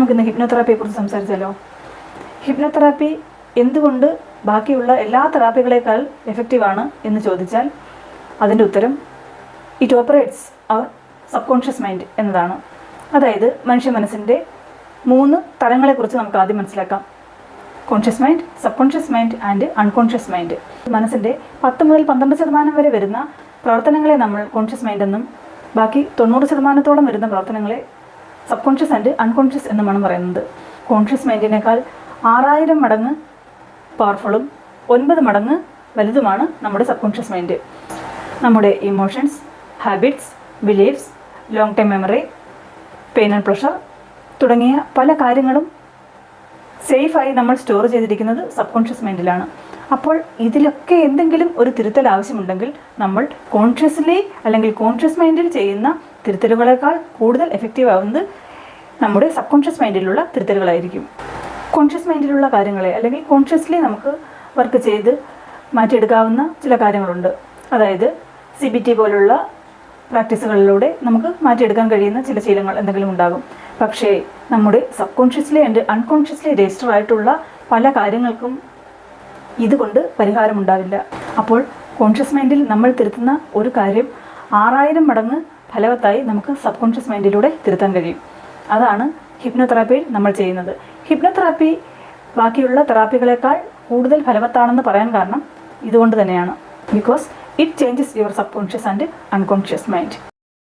നമുക്കിന്ന് ഹിപ്നോതെറാപ്പിയെക്കുറിച്ച് സംസാരിച്ചാലോ? ഹിപ്നോതെറാപ്പി എന്തുകൊണ്ട് ബാക്കിയുള്ള എല്ലാ തെറാപ്പികളേക്കാൾ എഫക്റ്റീവാണ് എന്ന് ചോദിച്ചാൽ അതിൻ്റെ ഉത്തരം it operates our subconscious mind എന്നതാണ്. അതായത് മനുഷ്യ മനസ്സിൻ്റെ 3 തലങ്ങളെക്കുറിച്ച് നമുക്ക് ആദ്യം മനസ്സിലാക്കാം. Conscious mind, subconscious mind and unconscious mind. മനസ്സിൻ്റെ 10 മുതൽ 12% വരെ വരുന്ന പ്രവർത്തനങ്ങളെ നമ്മൾ കോൺഷ്യസ് മൈൻഡ് എന്നും ബാക്കി 90% വരുന്ന പ്രവർത്തനങ്ങളെ സബ് കോൺഷ്യസ് ആൻഡ് അൺകോൺഷ്യസ് എന്നുമാണ് പറയുന്നത്. കോൺഷ്യസ് മൈൻഡിനേക്കാൾ 6000 മടങ്ങ് പവർഫുള്ളും 9 മടങ്ങ് വലുതുമാണ് നമ്മുടെ സബ് കോൺഷ്യസ് മൈൻഡ്. നമ്മുടെ emotions, habits, beliefs, long time memory, pain and pleasure തുടങ്ങിയ പല കാര്യങ്ങളും സേഫായി നമ്മൾ സ്റ്റോർ ചെയ്തിരിക്കുന്നത് സബ് കോൺഷ്യസ് മൈൻഡിലാണ്. അപ്പോൾ ഇതിലൊക്കെ എന്തെങ്കിലും ഒരു തിരുത്തൽ ആവശ്യമുണ്ടെങ്കിൽ നമ്മൾ കോൺഷ്യസ്ലി അല്ലെങ്കിൽ കോൺഷ്യസ് മൈൻഡിൽ ചെയ്യുന്ന തിരുത്തലുകളേക്കാൾ കൂടുതൽ എഫക്റ്റീവ് ആവുന്നത് നമ്മുടെ സബ് കോൺഷ്യസ് മൈൻഡിലുള്ള തിരുത്തലുകളായിരിക്കും. കോൺഷ്യസ് മൈൻഡിലുള്ള കാര്യങ്ങളെ അല്ലെങ്കിൽ കോൺഷ്യസ്ലി നമുക്ക് വർക്ക് ചെയ്ത് മാറ്റിയെടുക്കാവുന്ന ചില കാര്യങ്ങളുണ്ട്. അതായത് CBT പോലുള്ള പ്രാക്ടീസുകളിലൂടെ നമുക്ക് മാറ്റിയെടുക്കാൻ കഴിയുന്ന ചില ശീലങ്ങൾ എന്തെങ്കിലും ഉണ്ടാകും. പക്ഷേ നമ്മുടെ sub consciously and unconsciously register ആയിട്ടുള്ള പല കാര്യങ്ങൾക്കും ഇതുകൊണ്ട് പരിഹാരമുണ്ടാവില്ല. അപ്പോൾ കോൺഷ്യസ് മൈൻഡിൽ നമ്മൾ തിരുത്തുന്ന ഒരു കാര്യം 6000 മടങ്ങ് ഫലവത്തായി നമുക്ക് സബ് കോൺഷ്യസ് മൈൻഡിലൂടെ തിരുത്താൻ കഴിയും. അതാണ് ഹിപ്നോതെറാപ്പിയിൽ നമ്മൾ ചെയ്യുന്നത്. ഹിപ്നോതെറാപ്പി ബാക്കിയുള്ള തെറാപ്പികളെക്കാൾ കൂടുതൽ ഫലവത്താണെന്ന് പറയാൻ കാരണം ഇതുകൊണ്ട് തന്നെയാണ്. Because it changes your sub conscious and unconscious mind.